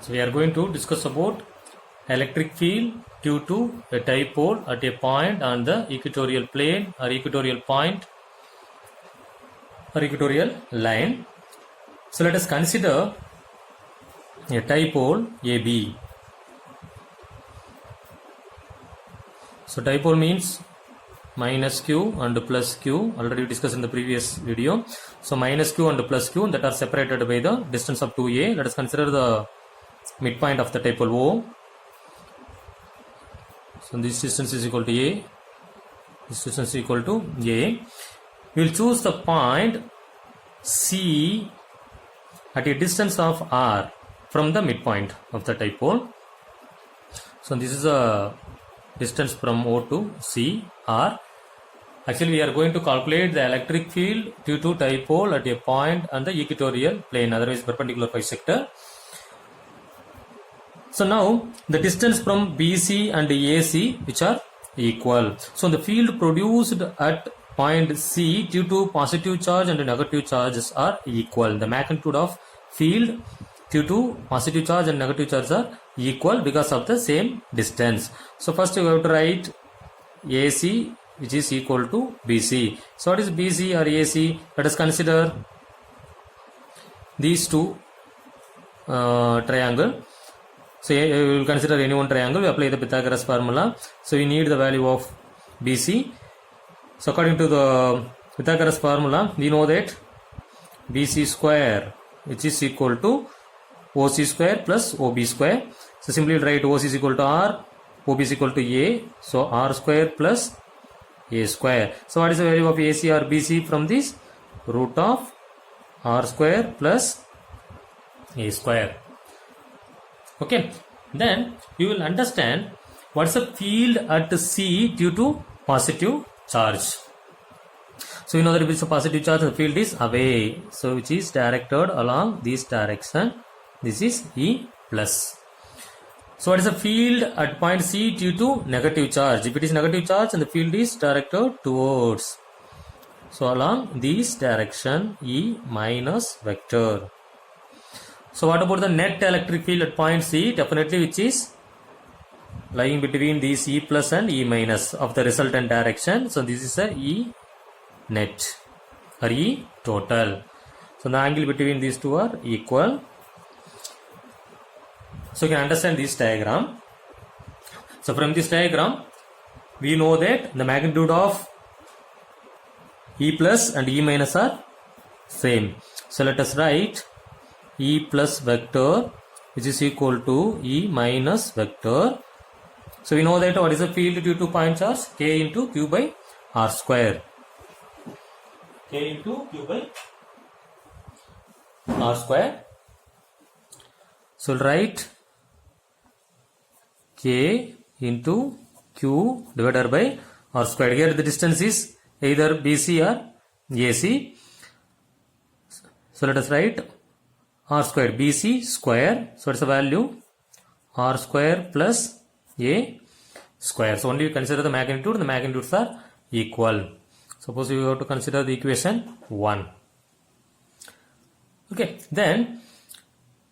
So we are going to discuss about electric field due to a dipole at a point on the equatorial plane or equatorial point or equatorial line. So let us consider a dipole AB. So dipole means minus q and plus q, already discussed in the previous video. So minus q and plus q that are separated by the distance of 2a. Let us consider the midpoint of the dipole O. So this distance is equal to a, this distance is equal to a. We will choose the point C at a distance of r from the midpoint of the dipole. So this is a distance from O to C, R. Actually we are going to calculate the electric field due to dipole at a point on the equatorial plane, otherwise perpendicular bisector. So now the distance from BC and AC which are equal. So the field produced at point C due to positive charge and negative charges are equal. The magnitude of field due to positive charge and negative charge are equal because of the same distance. So first you have to write AC which is equal to BC. So what is BC or AC? Let us consider these two triangle. So we will consider any one triangle. We apply the Pythagoras formula. So we need the value of BC. So according to the Pythagoras formula, we know that BC square which is equal to OC square plus OB square. So simply write OC is equal to R, OB is equal to A. So R square plus A square. So what is the value of AC or BC from this? Root of R square plus A square. Okay, then you will understand what is the field at C due to positive charge. So you know that if it's a positive charge, the field is away. So which is directed along this direction. This is E plus. So what is the field at point C due to negative charge? If it is negative charge, then the field is directed towards. So along this direction, E minus vector. So what about the net electric field at point C? Definitely which is lying between these E plus and E minus of the resultant direction. So this is a E net or E total. So the angle between these two are equal. So you can understand this diagram. So from this diagram, we know that the magnitude of E plus and E minus are same. So let us write E plus vector which is equal to E minus vector. So we know that what is the field due to point charge? K into Q by R square. K into Q by R square. So write K into Q divided by R square. Here the distance is either BC or AC. So let us write R square, BC square. So it's a value R square plus A square. So only you consider the magnitude. The magnitudes are equal. Suppose you have to consider the equation 1. Okay, then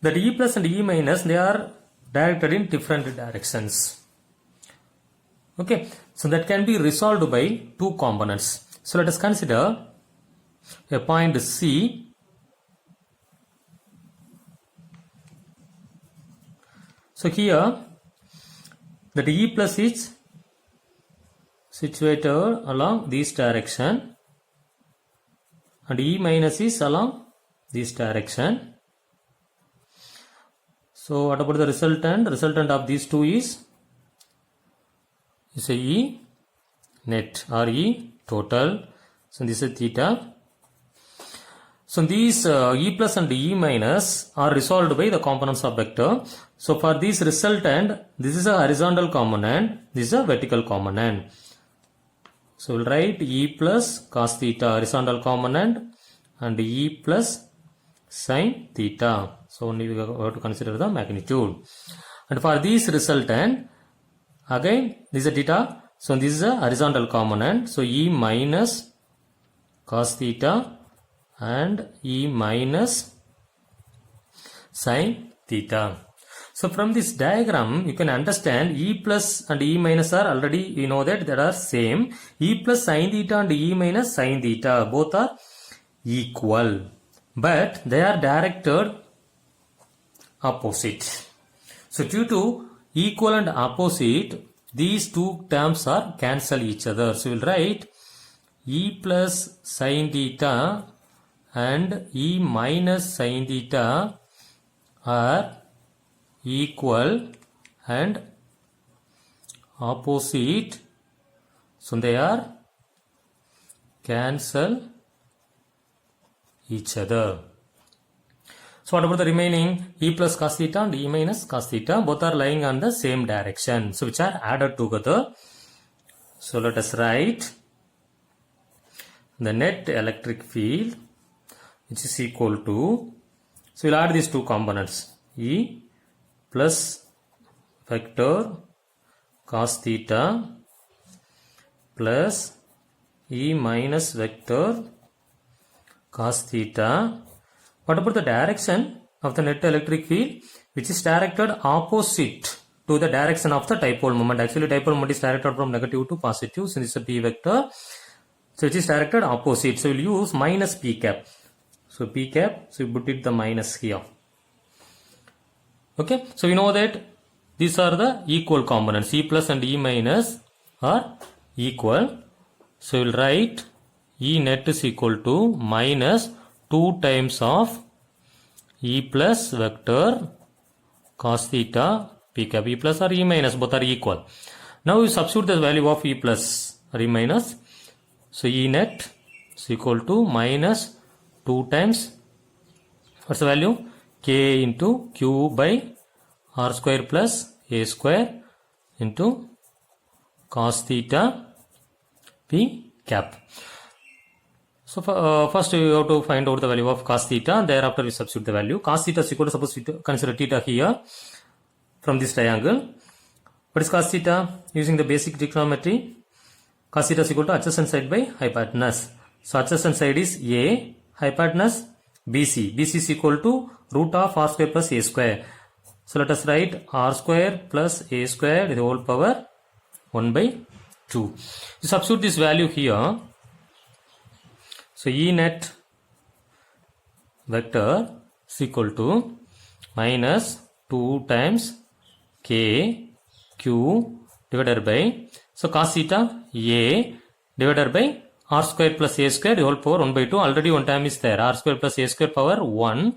that E plus and E minus, they are directed in different directions. Okay, so that can be resolved by two components. So let us consider a point C. So here that E plus is situated along this direction and E minus is along this direction. So what about the resultant? Resultant of these two is a E net or E total. So this is theta. So these E plus and E minus are resolved by the components of vector. So for this resultant, this is a horizontal component, this is a vertical component. So we'll write E plus cos theta horizontal component and E plus sin theta. So only we have to consider the magnitude. And for this resultant, again this is a theta. So this is a horizontal component. So E minus cos theta and E minus sin theta. So from this diagram, you can understand E plus and E minus are already, we know that are same. E plus sin theta and E minus sin theta, both are equal. But they are directed opposite. So due to equal and opposite, these two terms are cancel each other. So we will write E plus sin theta and E minus sin theta are equal and opposite. So they are cancel each other. So what about the remaining E plus cos theta and E minus cos theta? Both are lying on the same direction. So which are added together. So let us write the net electric field which is equal to, so we'll add these two components, E plus vector cos theta plus E minus vector cos theta. What about the direction of the net electric field, which is directed opposite to the direction of the dipole moment? Actually, dipole moment is directed from negative to positive, since it's a p vector. So it is directed opposite. So we'll use minus p cap. So p cap, so we put it the minus here. Okay, so we know that these are the equal components. E plus and E minus are equal. So we'll write E net is equal to minus 2 times of E plus vector cos theta p cap. E plus or E minus, both are equal. Now we substitute the value of E plus or E minus. So E net is equal to minus 2 times, what's the value? K into Q by R square plus A square into cos theta p cap. So first we have to find out the value of cos theta. Thereafter we substitute the value. Cos theta is equal to, suppose we consider theta here from this triangle. What is cos theta? Using the basic trigonometry, cos theta is equal to adjacent side by hypotenuse. So adjacent side is A, hypotenuse BC. BC is equal to root of R square plus A square. So let us write R square plus A square the whole power 1 by 2. You substitute this value here. So E net vector is equal to minus 2 times K Q divided by, so cos theta A divided by R square plus A square the whole power 1 by 2. Already one time is there. R square plus A square power 1.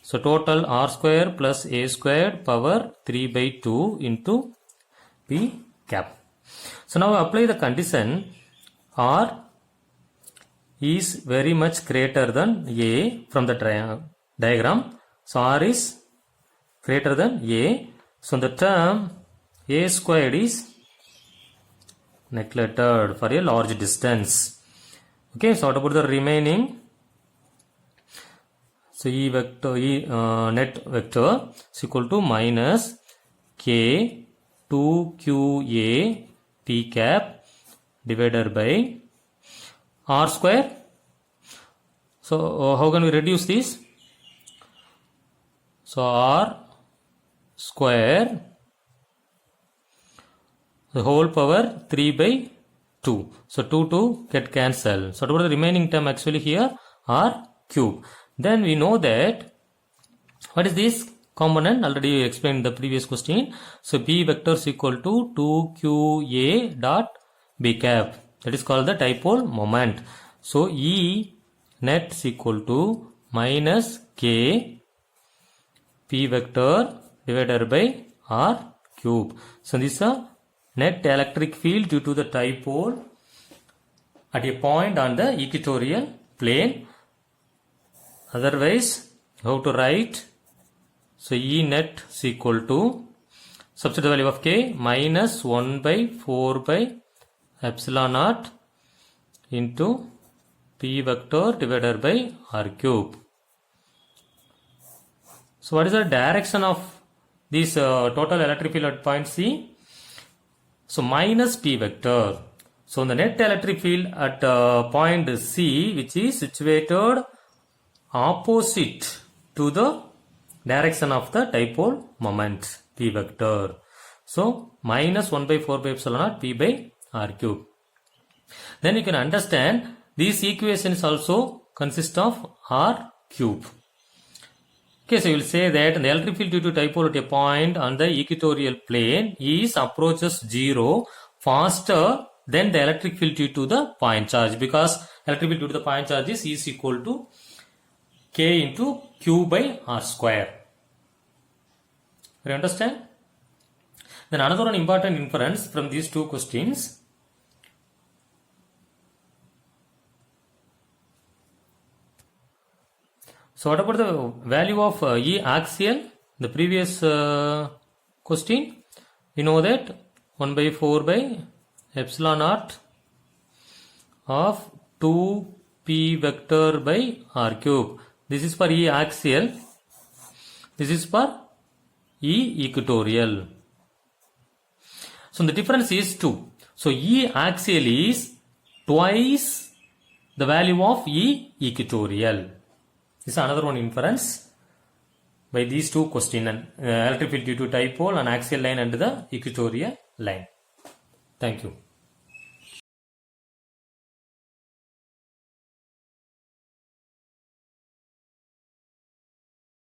So total R square plus A square power 3 by 2 into P cap. So now apply the condition R is very much greater than A from the diagram. So R is greater than A. So the term A squared is neglected for a large distance. Okay, so what about the remaining? So E vector, net vector is equal to minus K 2QA P cap divided by R square. So how can we reduce this? So R square the whole power 3 by 2. So 2 get cancelled. So what about the remaining term actually here? R cube. Then we know that what is this component? Already explained in the previous question. So B vector is equal to 2QA dot B cap. That is called the dipole moment. So E net is equal to minus K P vector divided by R cube. So this is a net electric field due to the dipole at a point on the equatorial plane. Otherwise, how to write? So E net is equal to, substitute the value of K, minus 1 by 4 by epsilon naught into P vector divided by R cube. So what is the direction of this total electric field at point C? So minus P vector. So the net electric field at point C, which is situated opposite to the direction of the dipole moment P vector. So minus 1 by 4 by epsilon naught P by R cube. Then you can understand these equations also consist of R cube. Okay, so you will say that the electric field due to dipole at a point on the equatorial plane is approaches 0 faster than the electric field due to the point charge, because electric field due to the point charge is equal to K into Q by R square. You understand? Then another one important inference from these two questions. So what about the value of E axial? The previous question, we know that 1 by 4 by epsilon naught of 2P vector by R cube. This is for E axial. This is for E equatorial. So the difference is 2. So E axial is twice the value of E equatorial. This is another one inference by these two questions, electric field due to dipole and axial line and the equatorial line. Thank you.